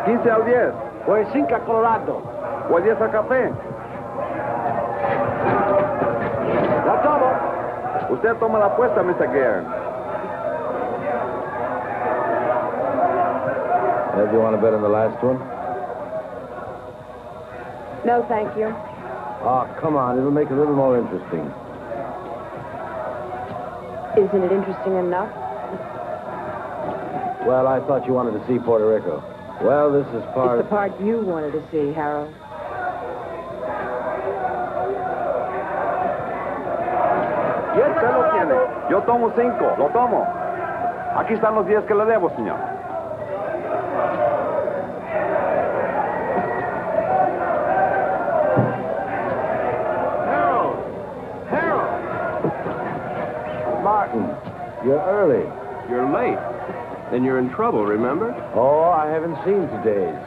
15 al 10. O el 5 a Colorado. O el 10 al café. La tomo. Usted toma la apuesta, Mr. Guerin. Do you want to bet on the last one? No, thank you. Oh, come on. It'll make it a little more interesting. Isn't it interesting enough? Well, I thought you wanted to see Puerto Rico. Well, this is part... It's the part you wanted to see, Harold. Usted lo tiene. Yo tomo 5. Lo tomo. Aquí están los 10 que le debo, señor. Martin, you're early. You're late. Then you're in trouble, remember? Oh, I haven't seen today's.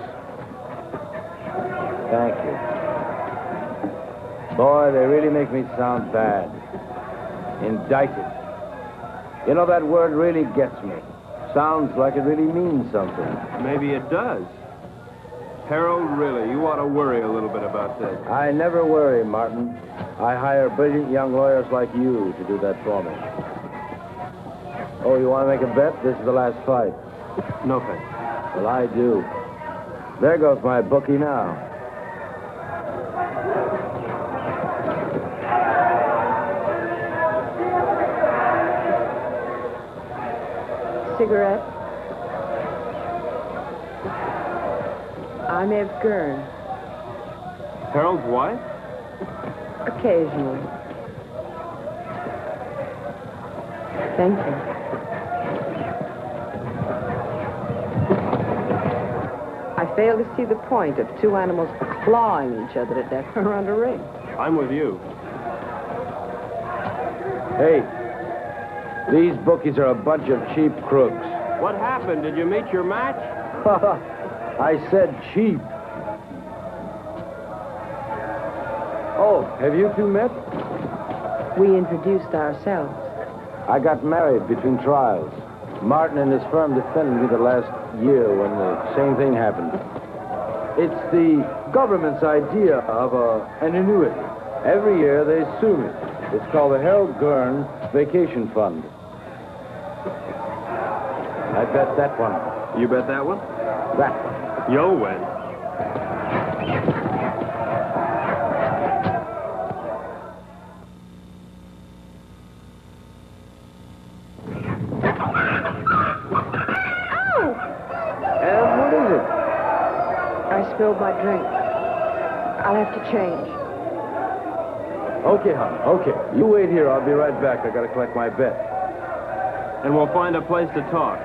Thank you. Boy, they really make me sound bad. Indicted. You know, that word really gets me. Sounds like it really means something. Maybe it does. Harold, really, you ought to worry a little bit about this. I never worry, Martin. I hire brilliant young lawyers like you to do that for me. Oh, you want to make a bet? This is the last fight. No thanks. Well, I do. There goes my bookie now. Cigarette? I'm Eve Gurn. Harold's wife? Occasionally. Thank you. I fail to see the point of two animals clawing each other to death around a ring. I'm with you. Hey, these bookies are a bunch of cheap crooks. What happened? Did you meet your match? I said cheap. Oh, have you two met? We introduced ourselves. I got married between trials. Martin and his firm defended me the last year when the same thing happened. It's the government's idea of an annuity. Every year they sue me. It's called the Harold Gurn Vacation Fund. I bet that one. You bet that one? That one. You'll win. I spilled my drink. I'll have to change. Okay, hon. Okay. You wait here. I'll be right back. I gotta collect my bet. And we'll find a place to talk.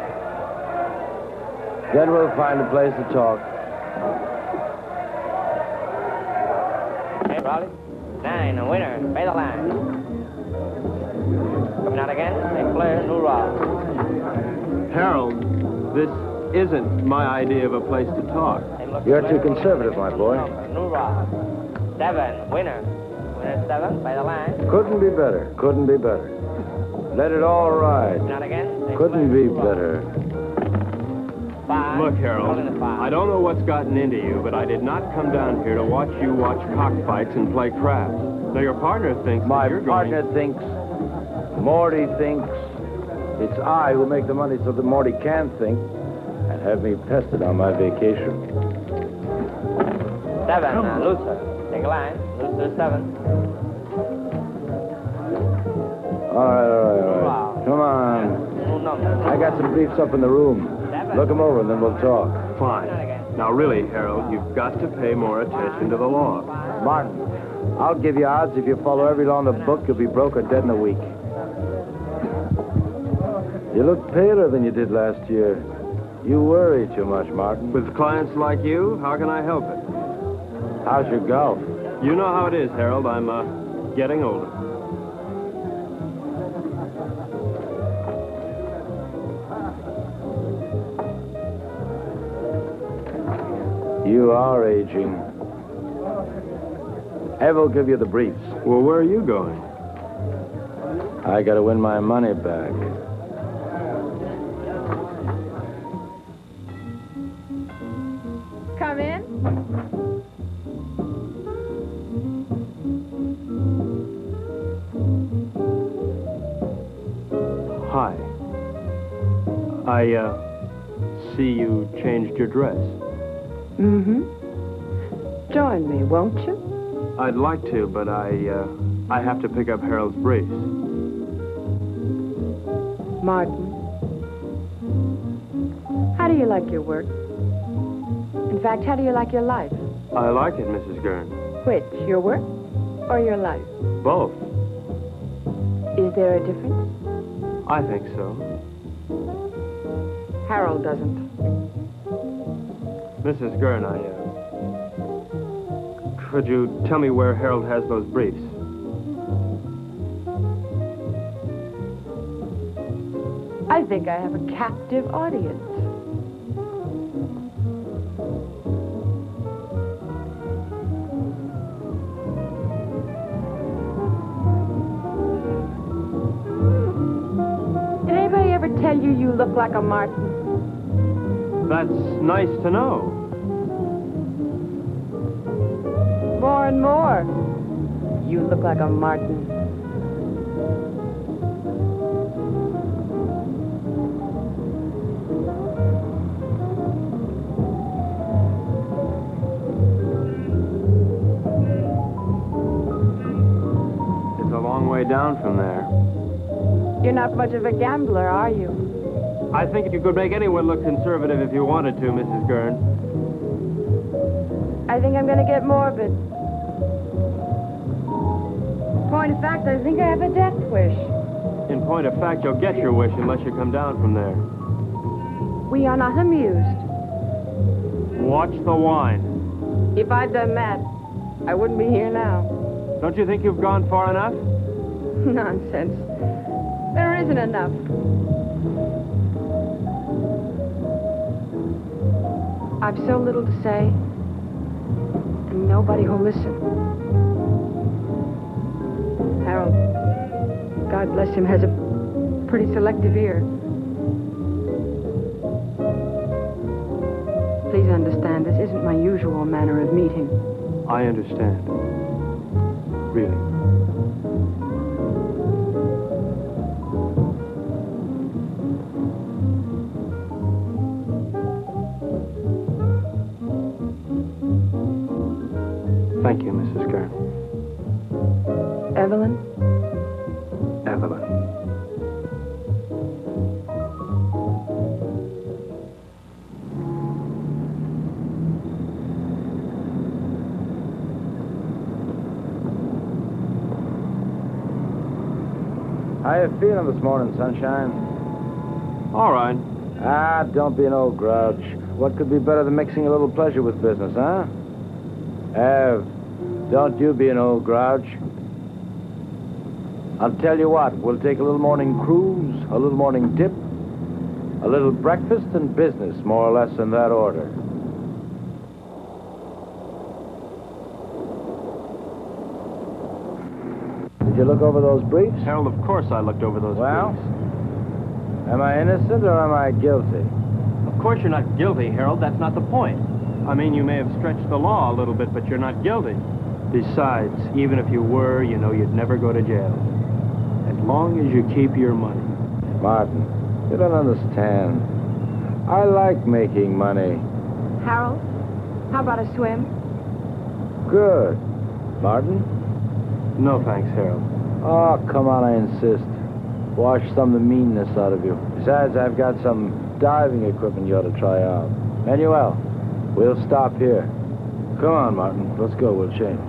Then we'll find a place to talk. Hey, Raleigh. 9, a winner. Pay the line. Coming out again. They play new raw. Harold, this isn't my idea of a place to talk. You're too conservative, my boy. New raw. 7, winner. Winner 7, by the line. Couldn't be better. Couldn't be better. Let it all ride. Not again. Couldn't be better. 5. Look, Harold, Calling the 5. I don't know what's gotten into you, but I did not come down here to watch you watch cockfights and play craps. Now, your partner thinks My that you're partner going... thinks, Morty thinks, it's I who make the money so that Morty can think and have me pested on my vacation. 7, loser. Take a line. Loser 7. All right. Come on. I got some briefs up in the room. Look them over and then we'll talk. Fine. Now, really, Harold, you've got to pay more attention to the law. Martin, I'll give you odds if you follow every law in the book, you'll be broke or dead in a week. You look paler than you did last year. You worry too much, Martin. With clients like you, how can I help it? How's your golf? You know how it is, Harold. I'm, getting older. You are aging. Ev will give you the briefs. Well, where are you going? I gotta win my money back. come in? Hi. I see you changed your dress. Mm-hmm. Join me, won't you? I'd like to, but I have to pick up Harold's briefs. Martin, how do you like your work? In fact, how do you like your life? I like it, Mrs. Gurn. Which, your work or your life? Both. Is there a difference? I think so. Harold doesn't. Mrs. Gurn, could you tell me where Harold has those briefs? I think I have a captive audience. Did anybody ever tell you you look like a Martin? That's nice to know. More and more. You look like a Martin. It's a long way down from there. You're not much of a gambler, are you? I think you could make anyone look conservative if you wanted to, Mrs. Gurn. I think I'm going to get morbid. Point of fact, I think I have a death wish. In point of fact, you'll get your wish unless you come down from there. We are not amused. Watch the wine. If I'd done that, I wouldn't be here now. Don't you think you've gone far enough? Nonsense. There isn't enough. I've so little to say, and nobody who'll listen. Harold, God bless him, has a pretty selective ear. Please understand, this isn't my usual manner of meeting. I understand. Really. Thank you, Mrs. Gurn. Evelyn? Evelyn. How you feeling this morning, sunshine? All right. Ah, don't be an old grouch. What could be better than mixing a little pleasure with business, huh? Ev, don't you be an old grouch. I'll tell you what, we'll take a little morning cruise, a little morning dip, a little breakfast and business, more or less in that order. Did you look over those briefs? Harold, of course I looked over those Well? briefs. Am I innocent or am I guilty? Of course you're not guilty, Harold. That's not the point. I mean, you may have stretched the law a little bit, but you're not guilty. Besides, even if you were, you know you'd never go to jail. As long as you keep your money. Martin, you don't understand. I like making money. Harold, how about a swim? Good. Martin? No thanks, Harold. Oh, come on, I insist. Wash some of the meanness out of you. Besides, I've got some diving equipment you ought to try out. Manuel, we'll stop here. Come on, Martin. Let's go. We'll change.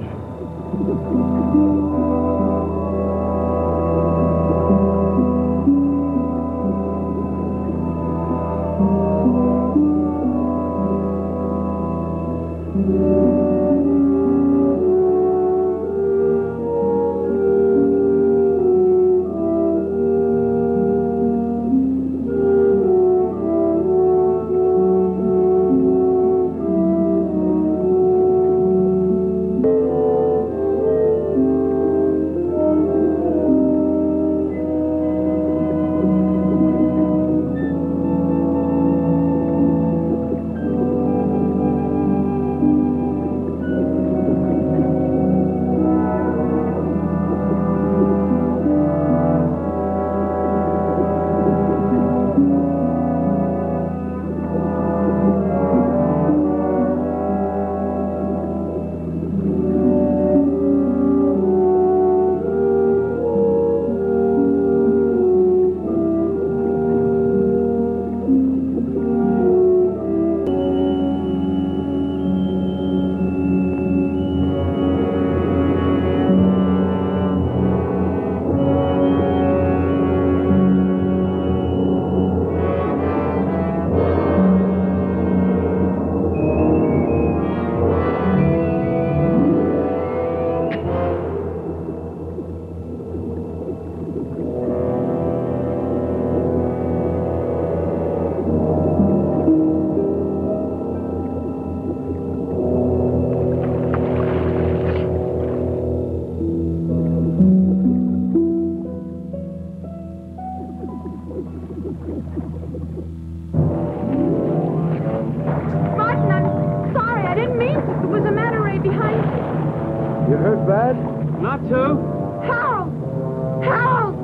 bad? Not too. Harold! Harold!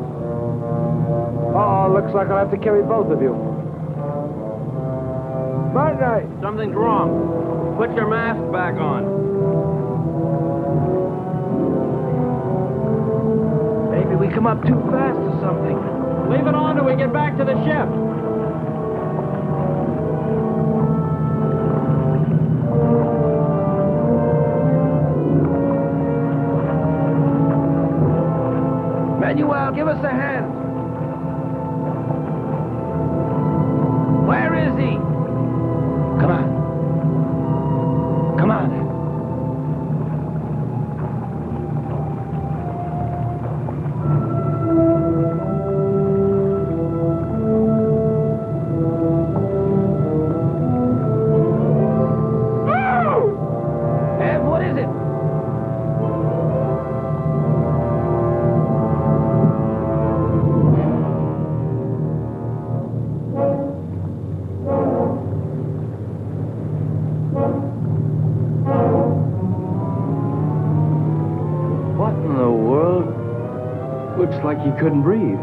Uh-oh, looks like I'll have to carry both of you. Martin, Something's wrong. Put your mask back on. maybe we come up too fast or something. Leave it on till we get back to the ship. Manuel, give us a hand. Where is he? Come on. Come on. Ev, what is it? What in the world? Looks like he couldn't breathe.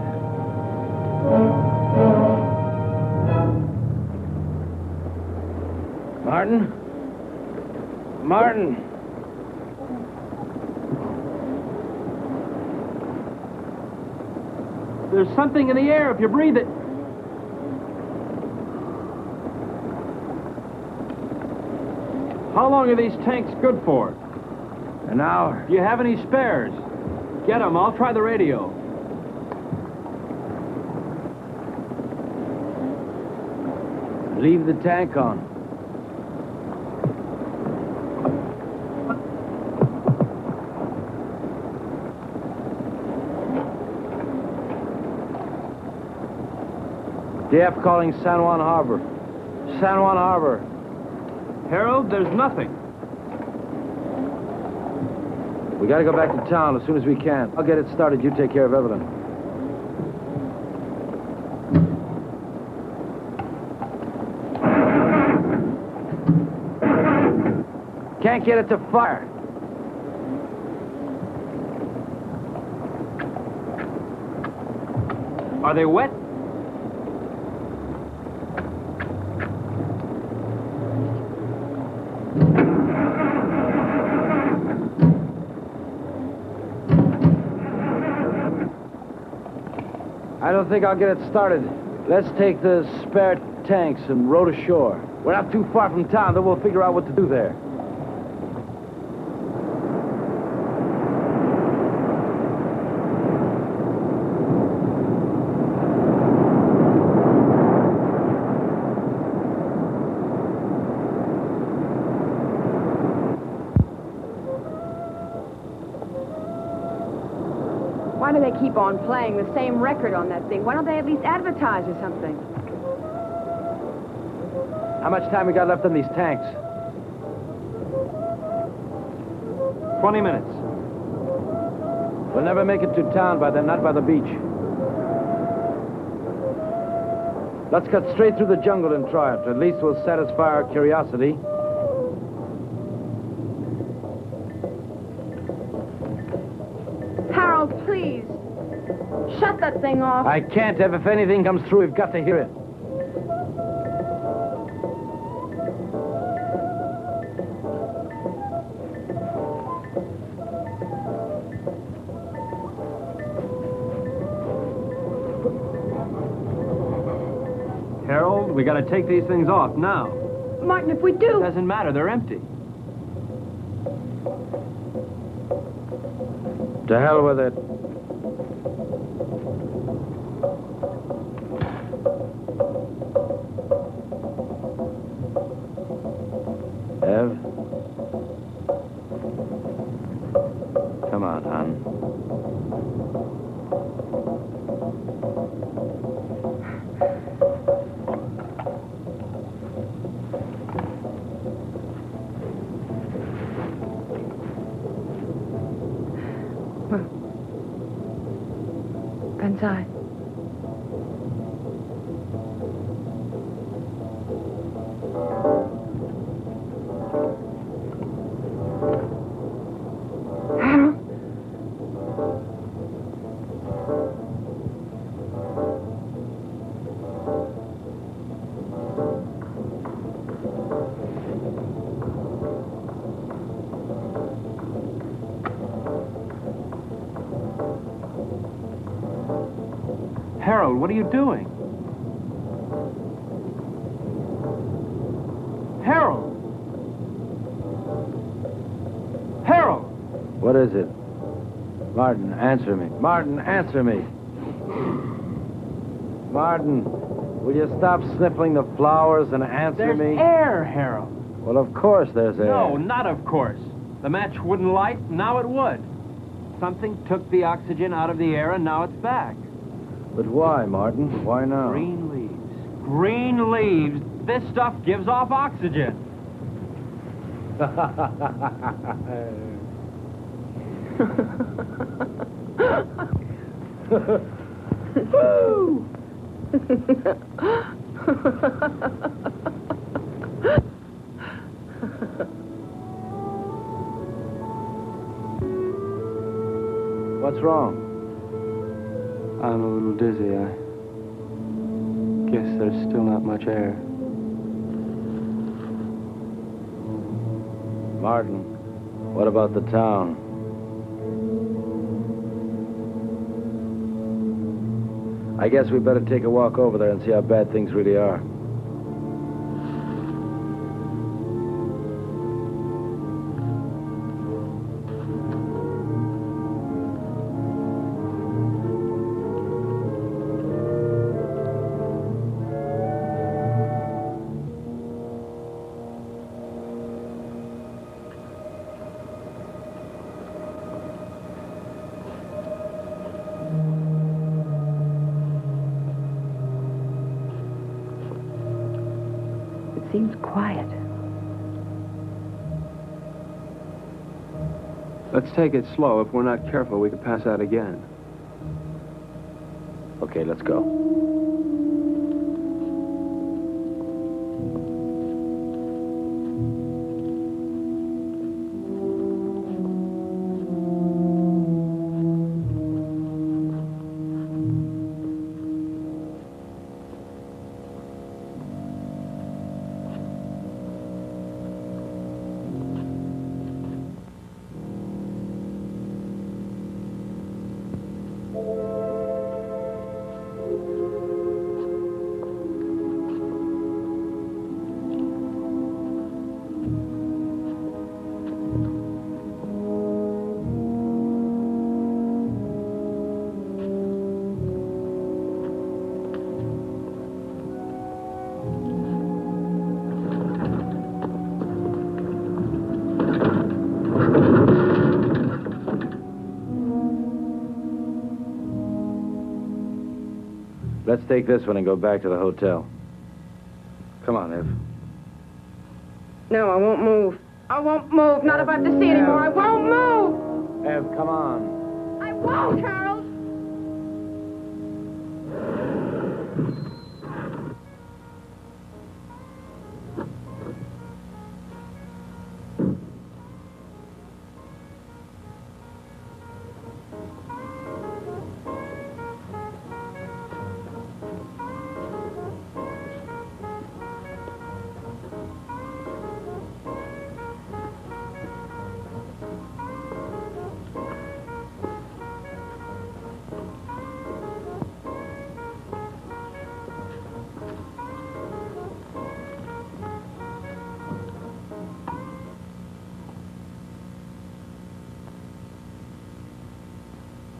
Martin? Martin! There's something in the air if you breathe it. How long are these tanks good for? An hour. Do you have any spares? Get them. I'll try the radio. Leave the tank on. DF calling San Juan Harbor. San Juan Harbor. Harold, there's nothing. We gotta go back to town as soon as we can. I'll get it started. You take care of Evelyn. Can't get it to fire. Are they wet? I don't think I'll get it started. Let's take the spare tanks and row to shore. We're not too far from town, then we'll figure out what to do there. Why do they keep on playing the same record on that thing? Why don't they at least advertise or something? How much time we got left on these tanks? 20 minutes. We'll never make it to town by then, not by the beach. Let's cut straight through the jungle and try it. At least we'll satisfy our curiosity. Harold, please. Shut that thing off. I can't, Ev. If anything comes through, we've got to hear it. Harold, we gotta take these things off now. Martin, if we do... Doesn't matter, they're empty. To hell with it. Ev? Come on, hon. Inside. Harold? Harold, what are you doing? Harold! Harold! What is it? Martin, answer me. Martin, answer me. Martin, will you stop sniffling the flowers and answer me? There's air, Harold. Well, of course there's air. No, not of course. The match wouldn't light, now it would. Something took the oxygen out of the air, and now it's back. But why, Martin? Why now? Green leaves. Green leaves. This stuff gives off oxygen. Woo! What's wrong? I'm a little dizzy. I guess there's still not much air. Martin, what about the town? I guess we better take a walk over there and see how bad things really are. Seems quiet. Let's take it slow. If we're not careful, we could pass out again. Okay, let's go. Let's take this one and go back to the hotel. Come on, Ev. No, I won't move. I won't move. Not if I have to see anymore. I won't move. Ev, come on. I won't, Harold.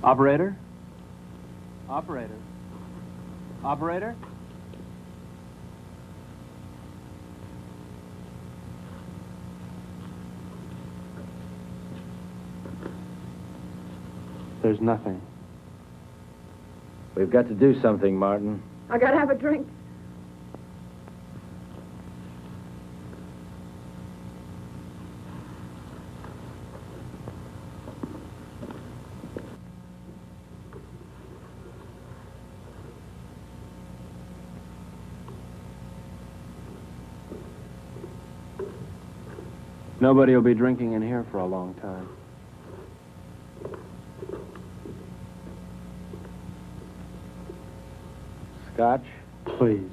Operator? Operator? Operator? There's nothing. We've got to do something, Martin. I gotta have a drink. Nobody will be drinking in here for a long time. Scotch? Please.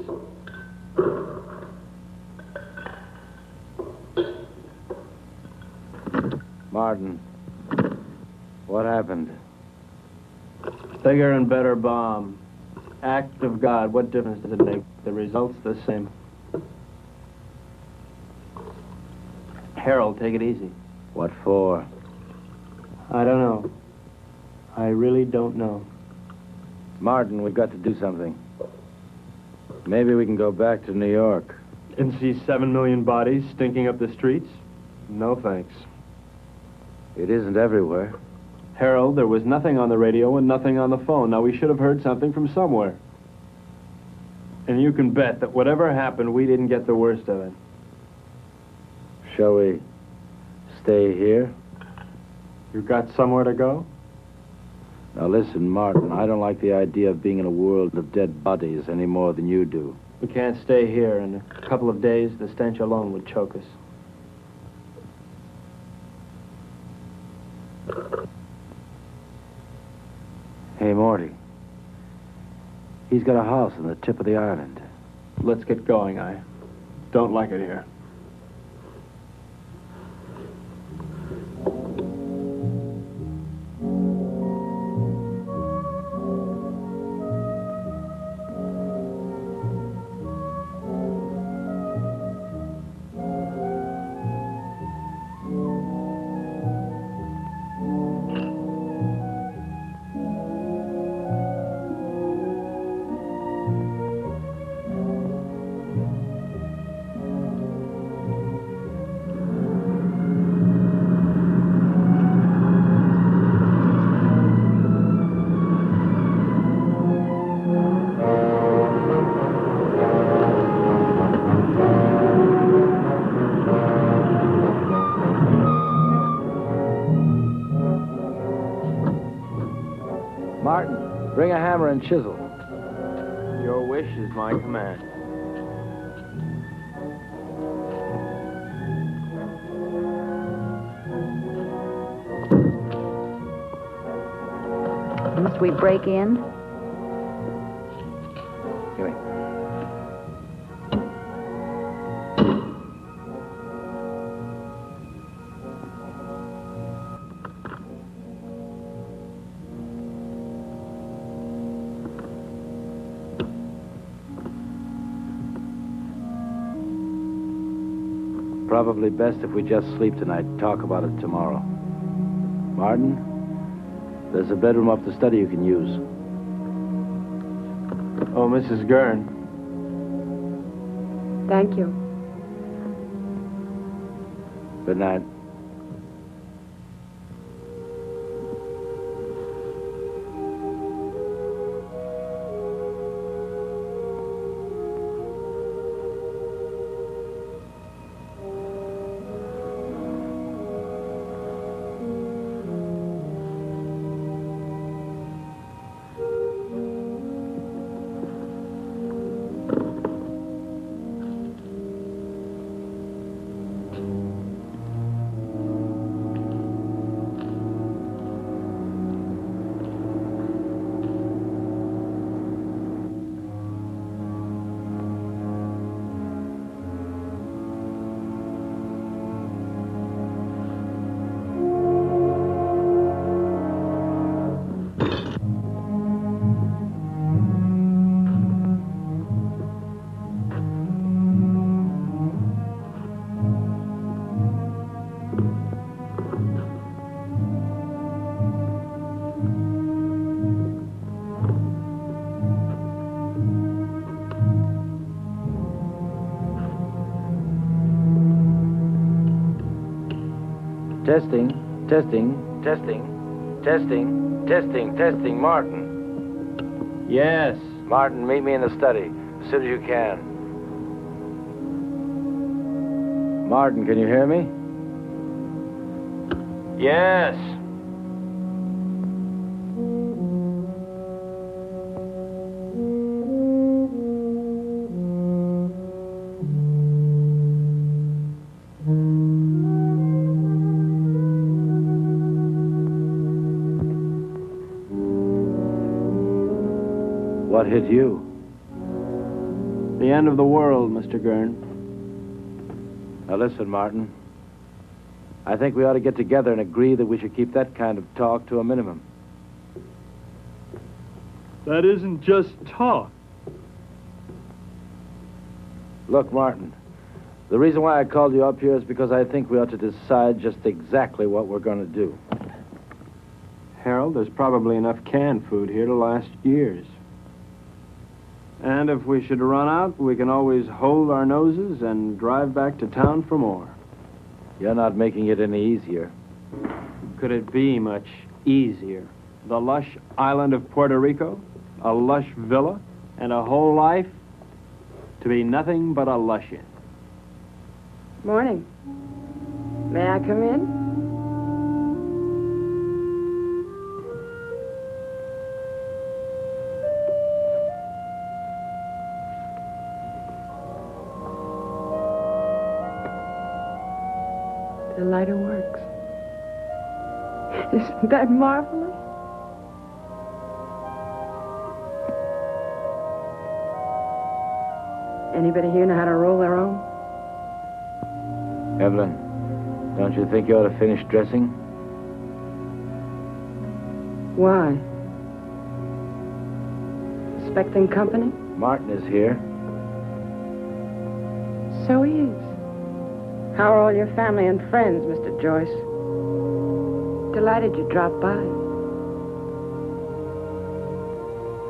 Martin, what happened? Bigger and better bomb. Act of God, what difference does it make? The result's the same. Harold, take it easy. What for? I don't know. I really don't know. Martin, we've got to do something. Maybe we can go back to New York. And see 7 million bodies stinking up the streets? No thanks. It isn't everywhere. Harold, there was nothing on the radio and nothing on the phone. Now, we should have heard something from somewhere. And you can bet that whatever happened, we didn't get the worst of it. Shall we stay here? You got somewhere to go? Now listen, Martin, I don't like the idea of being in a world of dead bodies any more than you do. We can't stay here. In a couple of days, the stench alone would choke us. Hey, Morty. He's got a house on the tip of the island. Let's get going. I don't like it here. Martin, bring a hammer and chisel. Your wish is my command. Must we break in? Give me. Probably best if we just sleep tonight, talk about it tomorrow. Martin, there's a bedroom up the study you can use. Oh, Mrs. Gurn. Thank you. Good night. Testing, testing, testing, testing, testing, testing. Martin. Yes. Martin, meet me in the study as soon as you can. Martin, can you hear me? Yes. What hit you? The end of the world, Mr. Gurn. Now listen, Martin. I think we ought to get together and agree that we should keep that kind of talk to a minimum. That isn't just talk. Look, Martin, the reason why I called you up here is because I think we ought to decide just exactly what we're going to do. Harold, there's probably enough canned food here to last years. And if we should run out, we can always hold our noses and drive back to town for more. You're not making it any easier. Could it be much easier? The lush island of Puerto Rico, a lush villa, and a whole life to be nothing but a lush-in. Morning. May I come in? The lighter works. Isn't that marvelous? Anybody here know how to roll their own? Evelyn, don't you think you ought to finish dressing? Why? Expecting company? Martin is here. So he is. How are all your family and friends, Mr. Joyce? Delighted you dropped by.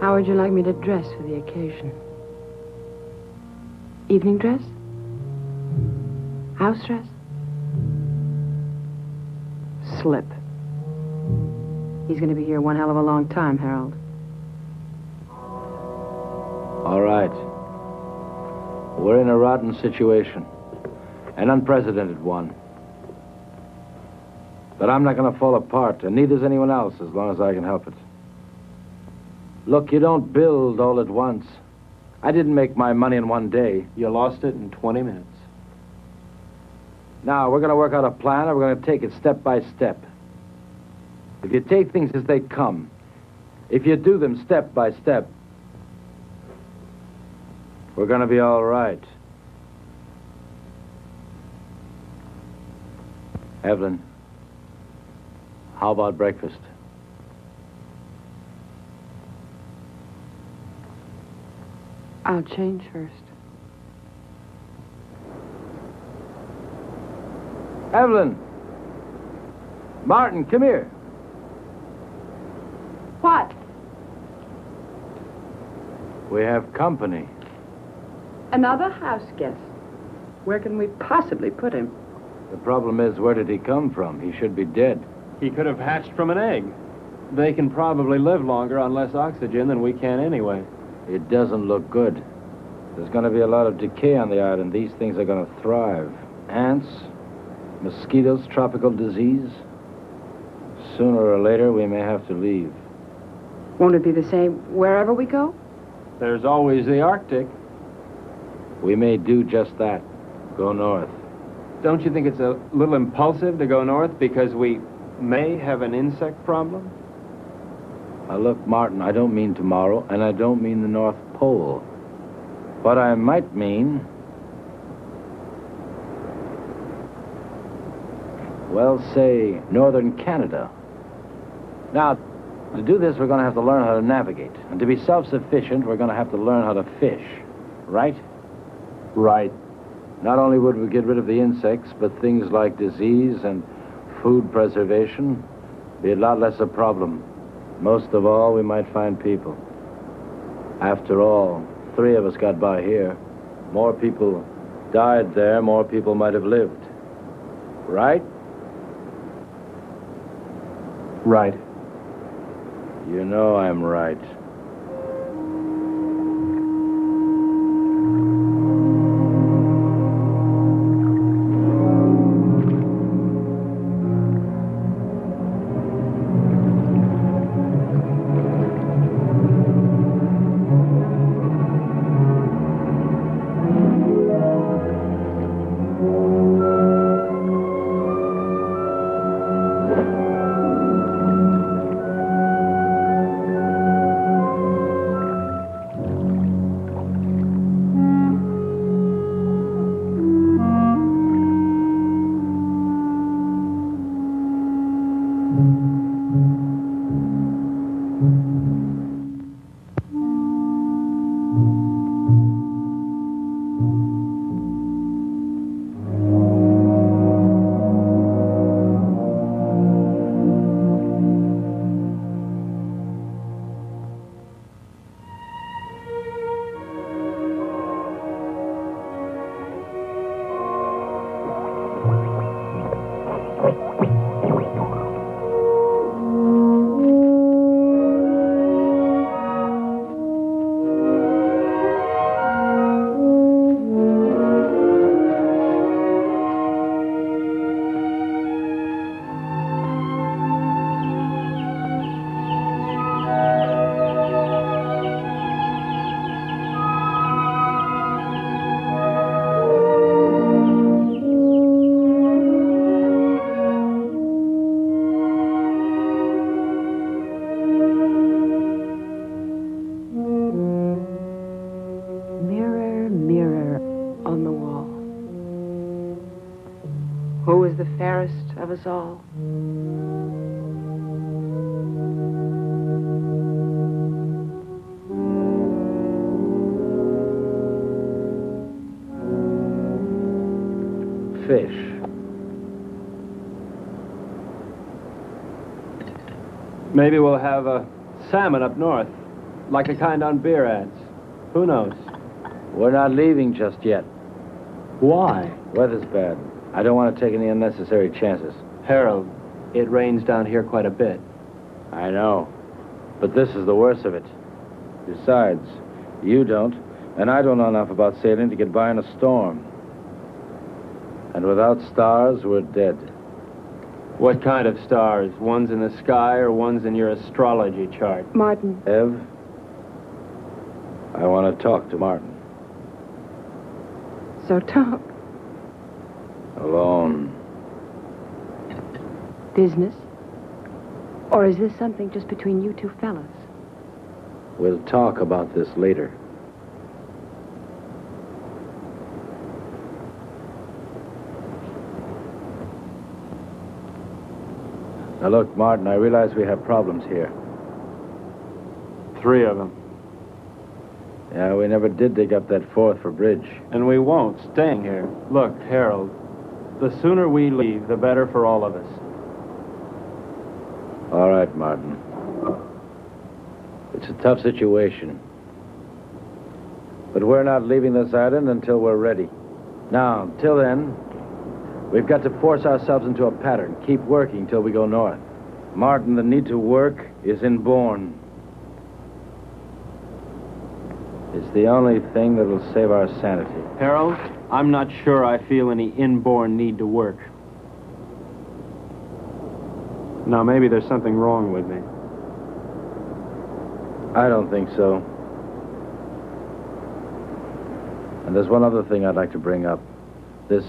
How would you like me to dress for the occasion? Evening dress? House dress? Slip. He's going to be here one hell of a long time, Harold. All right. We're in a rotten situation. An unprecedented one. But I'm not going to fall apart, and neither's anyone else, as long as I can help it. Look, you don't build all at once. I didn't make my money in one day. You lost it in 20 minutes. Now, we're going to work out a plan, and we're going to take it step by step. If you take things as they come, if you do them step by step, we're going to be all right. Evelyn, how about breakfast? I'll change first. Evelyn! Martin, come here. What? We have company. Another house guest. Where can we possibly put him? The problem is, where did he come from? He should be dead. He could have hatched from an egg. They can probably live longer on less oxygen than we can anyway. It doesn't look good. There's going to be a lot of decay on the island. These things are going to thrive. Ants, mosquitoes, tropical disease. Sooner or later, we may have to leave. Won't it be the same wherever we go? There's always the Arctic. We may do just that. Go north. Don't you think it's a little impulsive to go north because we may have an insect problem? Now, look, Martin, I don't mean tomorrow, and I don't mean the North Pole. But I might mean... well, say, northern Canada. Now, to do this, we're going to have to learn how to navigate. And to be self-sufficient, we're going to have to learn how to fish. Right? Right. Not only would we get rid of the insects, but things like disease and food preservation be a lot less a problem. Most of all, we might find people. After all, 3 of us got by here. More people died there, more people might have lived. Right? Right. You know I'm right. Who was the fairest of us all? Fish. Maybe we'll have a salmon up north, like the kind on beer ads. Who knows? We're not leaving just yet. Why? Weather's bad. I don't want to take any unnecessary chances. Harold, it rains down here quite a bit. I know. But this is the worst of it. Besides, you don't, and I don't know enough about sailing to get by in a storm. And without stars, we're dead. What kind of stars? Ones in the sky or ones in your astrology chart? Martin. Ev, I want to talk to Martin. So talk. Alone. Business? Or is this something just between you two fellas? We'll talk about this later. Now look, Martin, I realize we have problems here. 3 of them. Yeah, we never did dig up that 4th for bridge. And we won't, staying here. Look, Harold, the sooner we leave, the better for all of us. All right, Martin. It's a tough situation. But we're not leaving this island until we're ready. Now, until then, we've got to force ourselves into a pattern. Keep working till we go north. Martin, the need to work is inborn. It's the only thing that'll save our sanity. Harold, I'm not sure I feel any inborn need to work. Now, maybe there's something wrong with me. I don't think so. And there's one other thing I'd like to bring up. This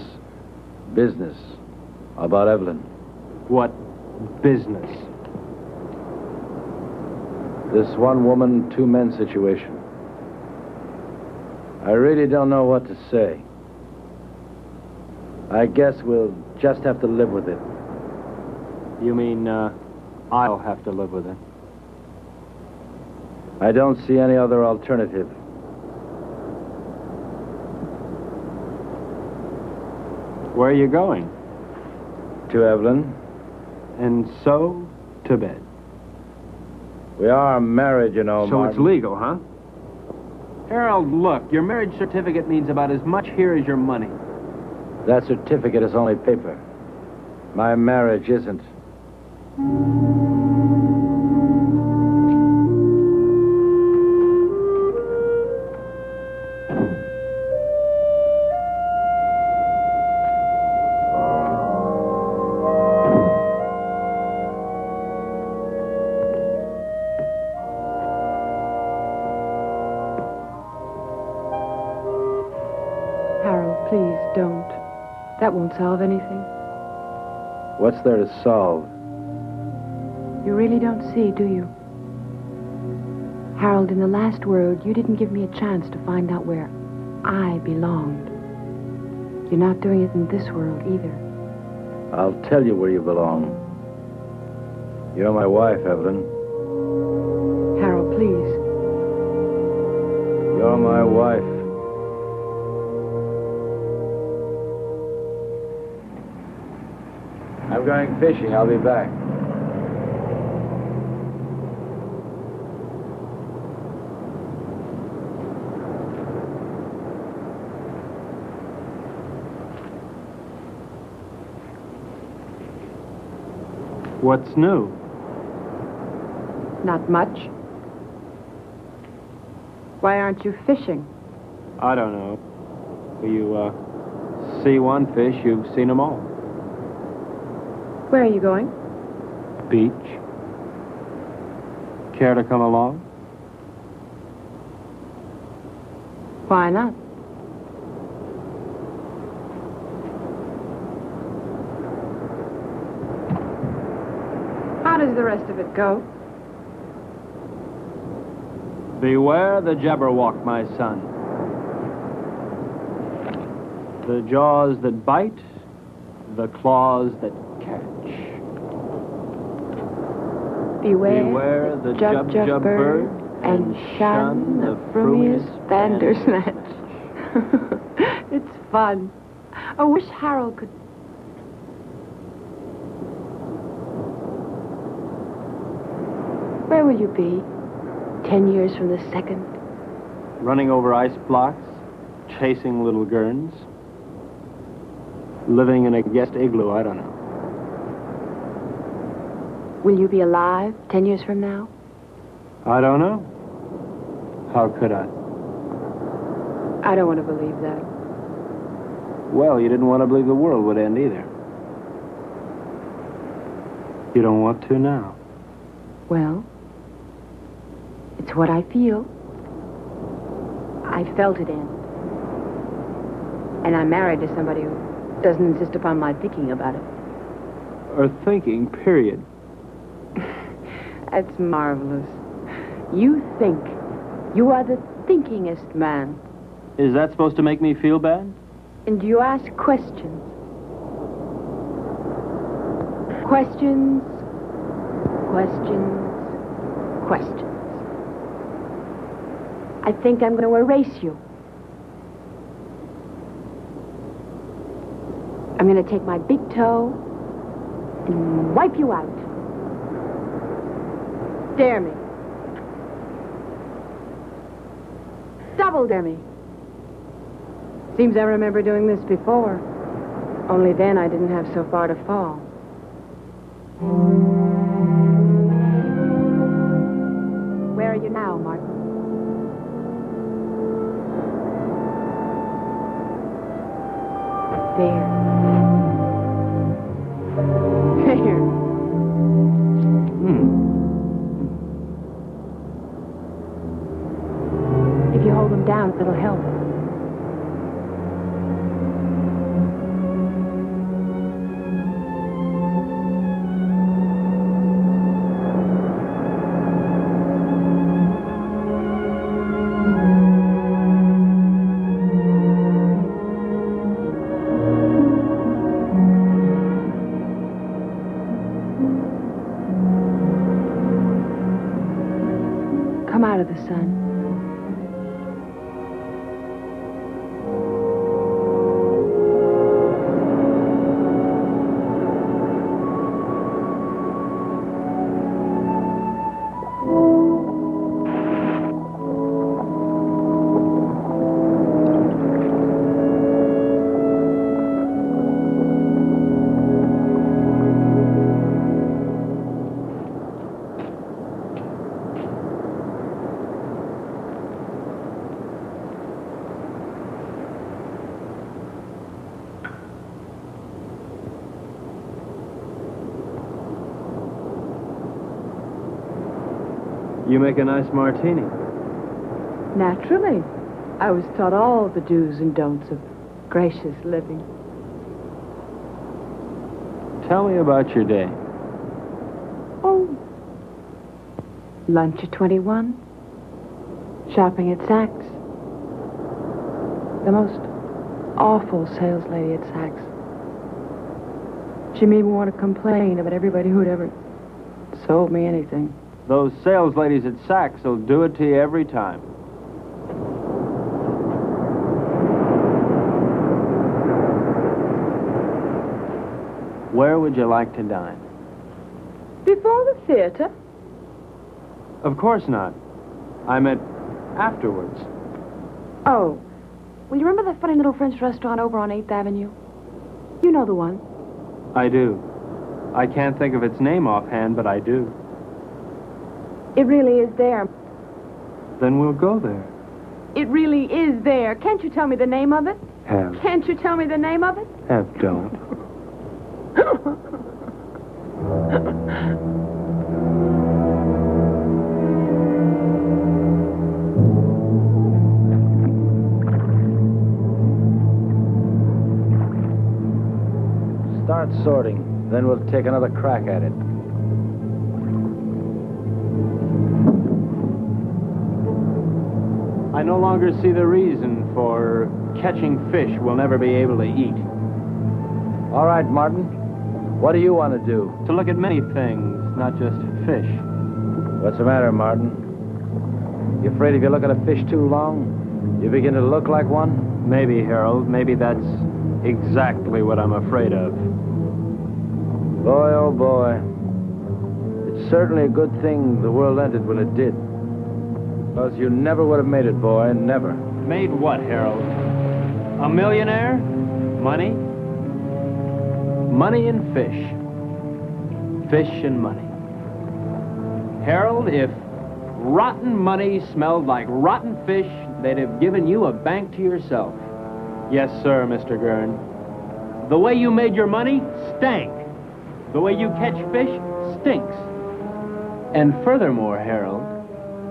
business about Evelyn. What business? This one woman, 2 men situation. I really don't know what to say. I guess we'll just have to live with it. You mean, I'll have to live with it? I don't see any other alternative. Where are you going? To Evelyn. And so, to bed. We are married, you know, So Martin. it's legal, huh? Harold, look, your marriage certificate means about as much here as your money. That certificate is only paper. My marriage isn't. Harold, please don't. That won't solve anything. What's there to solve? You really don't see, do you? Harold, in the last world, you didn't give me a chance to find out where I belonged. You're not doing it in this world either. I'll tell you where you belong. You're my wife, Evelyn. Harold, please. You're my wife. I'm going fishing. I'll be back. What's new? Not much. Why aren't you fishing? I don't know. You, see one fish, you've seen them all. Where are you going? Beach. Care to come along? Why not? How does the rest of it go? Beware the Jabberwock, my son. The jaws that bite, the claws that catch. Beware the jub bird, and shun the frumious Bandersnatch. It's fun. I wish Harold could... Where will you be 10 years from this second? Running over ice blocks, chasing little gurns, living in a guest igloo, I don't know. Will you be alive 10 years from now? I don't know. How could I? I don't want to believe that. Well, you didn't want to believe the world would end either. You don't want to now. Well, it's what I feel. I felt it end. And I'm married to somebody who doesn't insist upon my thinking about it. Or thinking, period. That's marvelous. You think. You are the thinkingest man. Is that supposed to make me feel bad? And you ask questions. Questions. Questions. Questions. I think I'm going to erase you. I'm going to take my big toe and wipe you out. Dare me. Double dare me. Seems I remember doing this before. Only then I didn't have so far to fall. Where are you now, Martin? There. There. If you hold them down, it'll help. Come out of the sun. You make a nice martini. Naturally. I was taught all the do's and don'ts of gracious living. Tell me about your day. Oh. Lunch at 21. Shopping at Saks. The most awful sales lady at Saks. She made me want to complain about everybody who'd ever sold me anything. Those sales ladies at Saks will do it to you every time. Where would you like to dine? Before the theater? Of course not. I meant afterwards. Oh. Well, you remember that funny little French restaurant over on 8th Avenue? You know the one. I do. I can't think of its name offhand, but I do. It really is there. Then we'll go there. It really is there. Can't you tell me the name of it? Have. Can't you tell me the name of it? Have don't. Start sorting, then we'll take another crack at it. I no longer see the reason for catching fish we'll never be able to eat. All right, Martin. What do you want to do? To look at many things, not just fish. What's the matter, Martin? You afraid if you look at a fish too long, you begin to look like one? Maybe, Harold. Maybe that's exactly what I'm afraid of. Boy, oh boy. It's certainly a good thing the world ended when it did. Because you never would have made it, boy. Never. Made what, Harold? A millionaire? Money? Money and fish. Fish and money. Harold, if rotten money smelled like rotten fish, they'd have given you a bank to yourself. Yes, sir, Mr. Gurn. The way you made your money stank. The way you catch fish stinks. And furthermore, Harold,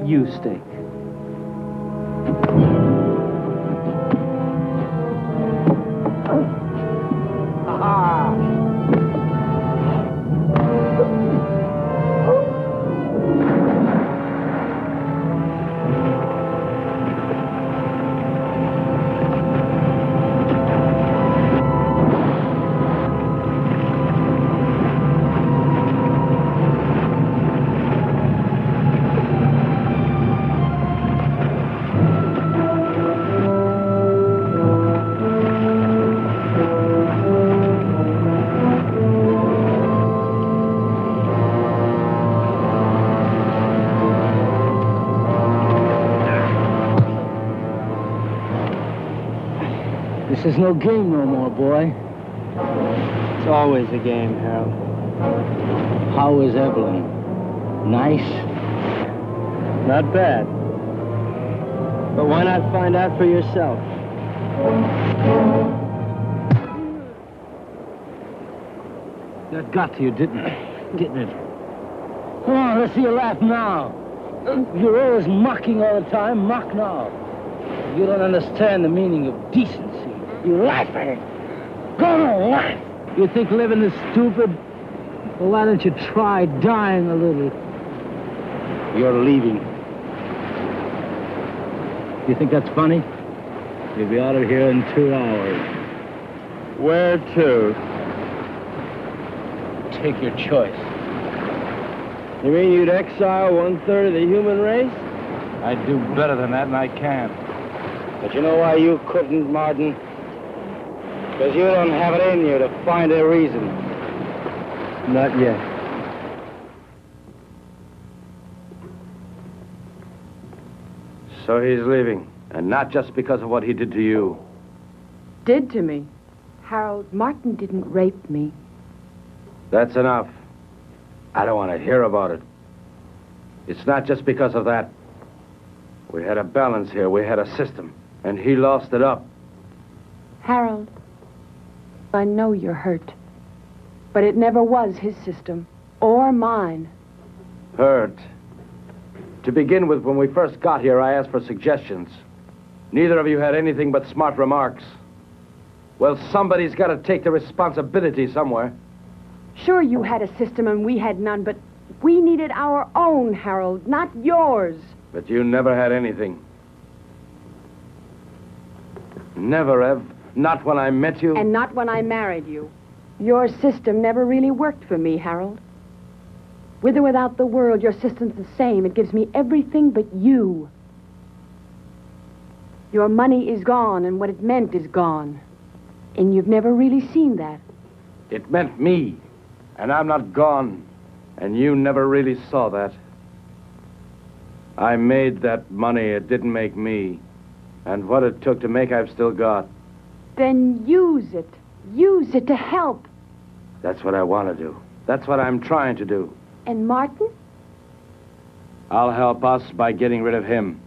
you stink. This is no game no more, boy. It's always a game, Harold. How is Evelyn? Nice? Not bad. But why not find out for yourself? That got to you, didn't it? Didn't it? Come on, let's see you laugh now. You're always mocking all the time. Mock now. You don't understand the meaning of decency. You laugh at it. Go on, laugh. You think living is stupid? Well, why don't you try dying a little? You're leaving. You think that's funny? You'll be out of here in 2 hours. Where to? Take your choice. You mean you'd exile 1/3 of the human race? I'd do better than that, and I can't. But you know why you couldn't, Martin? Because you don't have it in you to find a reason. Not yet. So he's leaving, and not just because of what he did to you. Did to me. Harold, Martin didn't rape me. That's enough. I don't want to hear about it. It's not just because of that. We had a balance here. We had a system. And he lost it up. Harold, I know you're hurt. But it never was his system. Or mine. Hurt. To begin with, when we first got here, I asked for suggestions. Neither of you had anything but smart remarks. Well, somebody's got to take the responsibility somewhere. Sure, you had a system and we had none, but we needed our own, Harold, not yours. But you never had anything. Never, Ev. Not when I met you. And not when I married you. Your system never really worked for me, Harold. With or without the world, your system's the same. It gives me everything but you. Your money is gone, and what it meant is gone. And you've never really seen that. It meant me. And I'm not gone. And you never really saw that. I made that money. It didn't make me. And what it took to make, I've still got. Then use it. Use it to help. That's what I want to do. That's what I'm trying to do. And Martin? I'll help us by getting rid of him.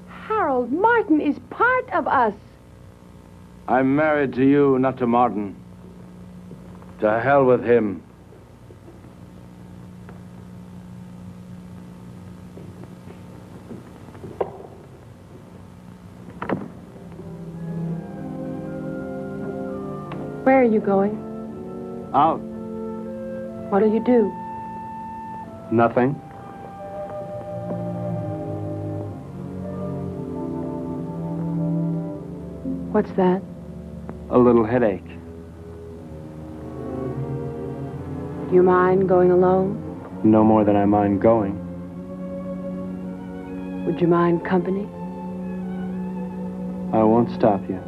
Harold, Martin is part of us. I'm married to you, not to Martin. To hell with him. Where are you going? Out. What'll you do? Nothing. What's that? A little headache. Do you mind going alone? No more than I mind going. Would you mind company? I won't stop you.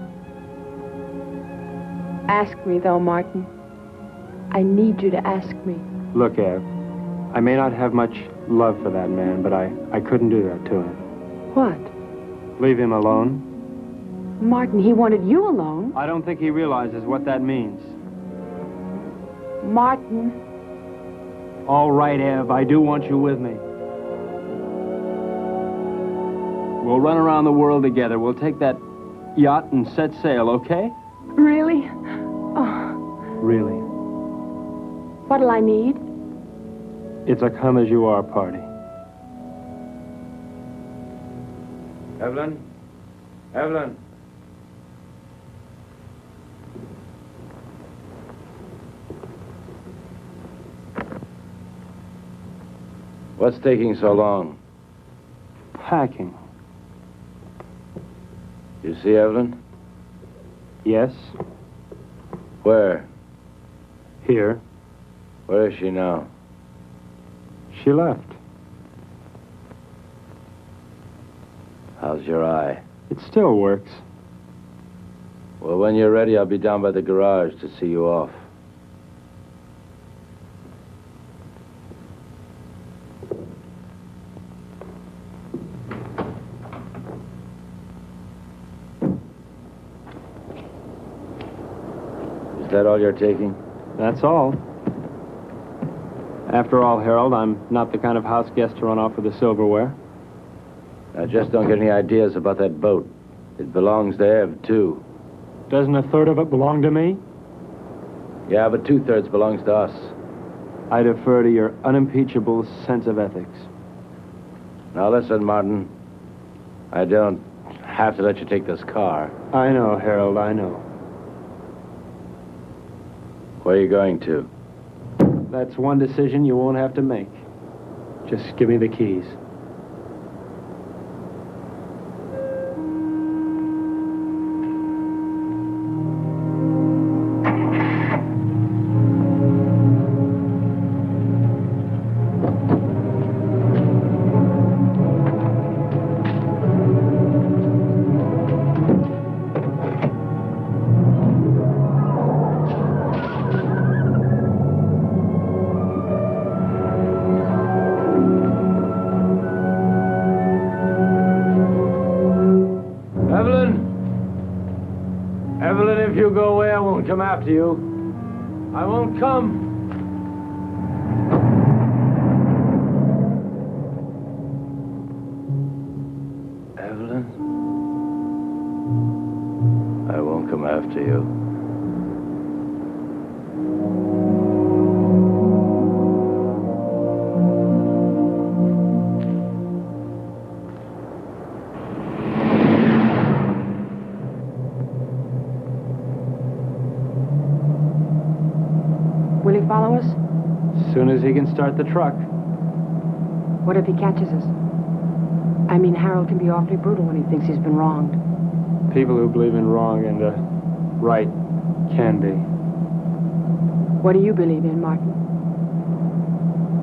Ask me, though, Martin. I need you to ask me. Look, Ev, I may not have much love for that man, but I couldn't do that to him. What? Leave him alone? Martin, he wanted you alone. I don't think he realizes what that means. Martin. All right, Ev, I do want you with me. We'll run around the world together. We'll take that yacht and set sail, okay? Really? Oh, Really. what'll I need? It's a come-as-you-are party. Evelyn? Evelyn? What's taking so long? Packing. You see Evelyn? Yes? Where? Here. Where is she now? She left. How's your eye? It still works. Well, when you're ready, I'll be down by the garage to see you off. Is that all you're taking? That's all. After all, Harold, I'm not the kind of house guest to run off with the silverware. I just don't get any ideas about that boat. It belongs to Ev, too. Doesn't a third of it belong to me? Yeah, but 2/3 belongs to us. I defer to your unimpeachable sense of ethics. Now listen, Martin. I don't have to let you take this car. I know, Harold, I know. Where are you going to? That's one decision you won't have to make. Just give me the keys. Evelyn, if you go away, I won't come after you. I won't come. Evelyn? I won't come after you. Will he follow us? As soon as he can start the truck. What if he catches us? I mean, Harold can be awfully brutal when he thinks he's been wronged. People who believe in wrong and right can be. What do you believe in, Martin?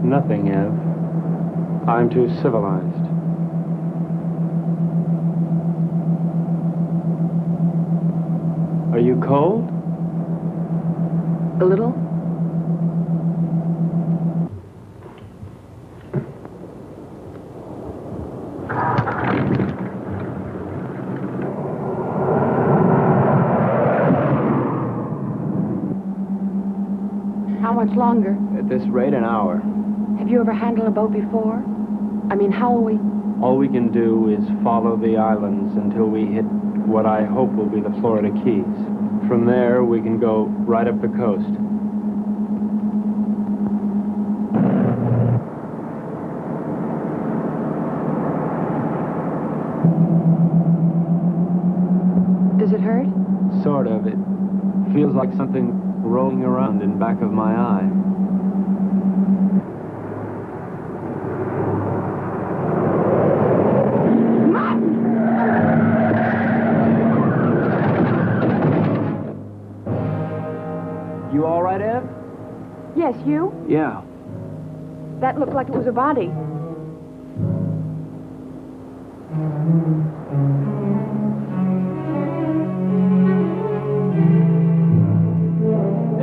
Nothing, Ev. I'm too civilized. Are you cold? A little? How much longer? At this rate, an hour. Have you ever handled a boat before? I mean, how will we... All we can do is follow the islands until we hit what I hope will be the Florida Keys. From there, we can go right up the coast. Does it hurt? Sort of. It feels like something rolling around in back of my eye. You all right, Ev? Yes, you? Yeah. That looked like it was a body.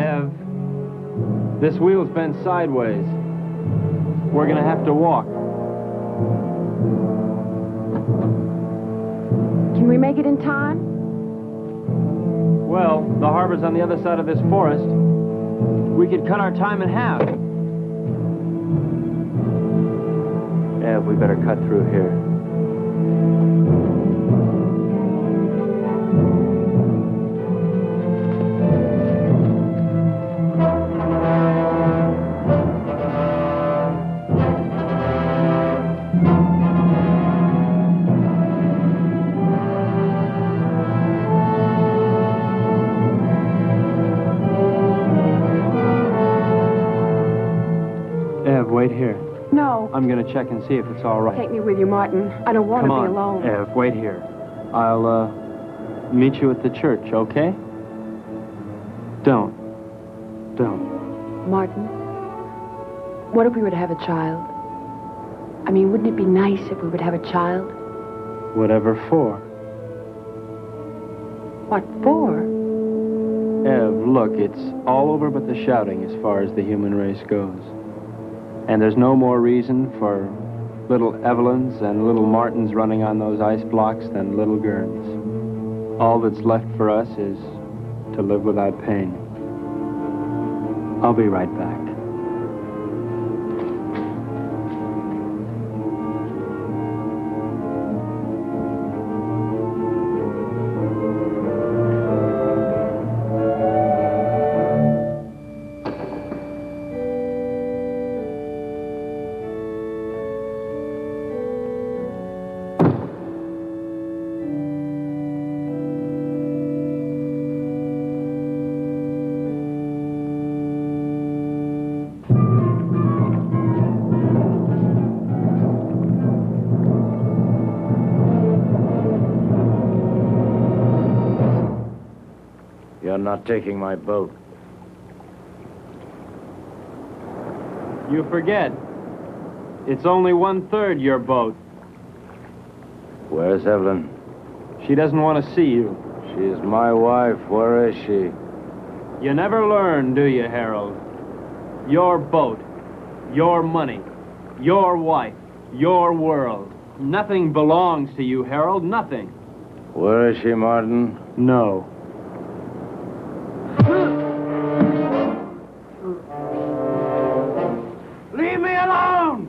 Ev, this wheel's bent sideways. We're gonna have to walk. Can we make it in time? Well, the harbor's on the other side of this forest. We could cut our time in half. Ev, we better cut through here. Ev, wait here. No. I'm gonna check and see if it's all right. Take me with you, Martin. I don't want Come to on, be alone. Ev, wait here. I'll, meet you at the church, okay? Don't. Martin, what if we were to have a child? I mean, wouldn't it be nice if we would have a child? Whatever for. What for? Ev, look, it's all over but the shouting as far as the human race goes. And there's no more reason for little Evelyns and little Martins running on those ice blocks than little Gurns. All that's left for us is to live without pain. I'll be right back. You're not taking my boat. You forget. It's only 1/3 your boat. Where's Evelyn? She doesn't want to see you. She's my wife. Where is she? You never learn, do you, Harold? Your boat, your money, your wife, your world. Nothing belongs to you, Harold, nothing. Where is she, Martin? No. Leave me alone!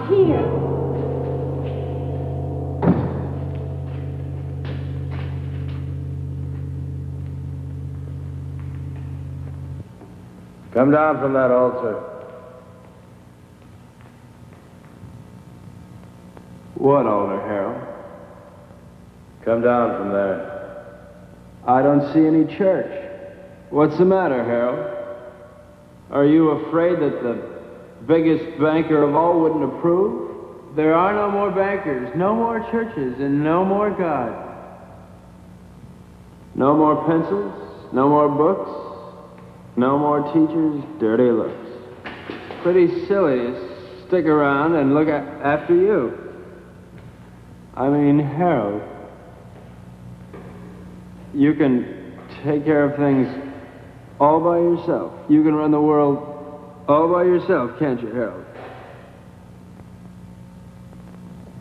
here. Come down from that altar. What altar, Harold? Come down from there. I don't see any church. What's the matter, Harold? Are you afraid that the biggest banker of all wouldn't approve? There are no more bankers, no more churches, and no more God. No more pencils, no more books, no more teachers, dirty looks. Pretty silly to stick around and look after you. I mean, Harold, you can take care of things all by yourself. You can run the world all by yourself, can't you, Harold?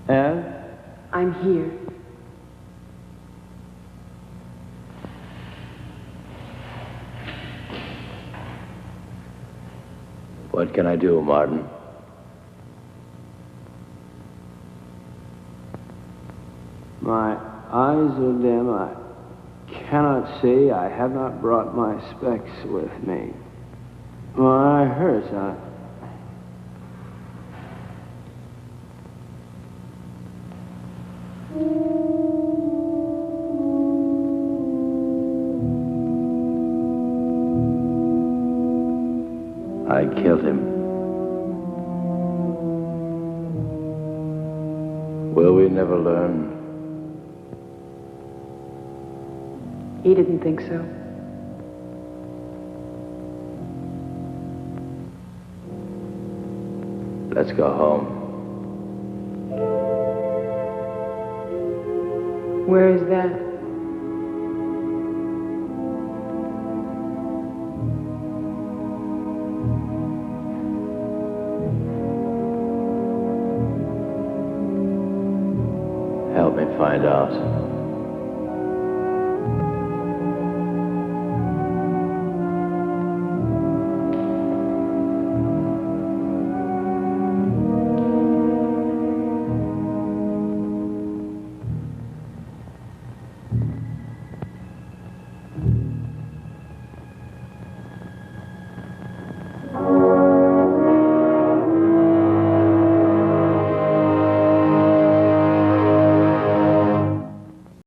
And? I'm here. What can I do, Martin? My eyes are dim. I cannot see. I have not brought my specs with me. My eye hurts. I killed him. Will we never learn? He didn't think so. Let's go home. Where is that? Help me find out.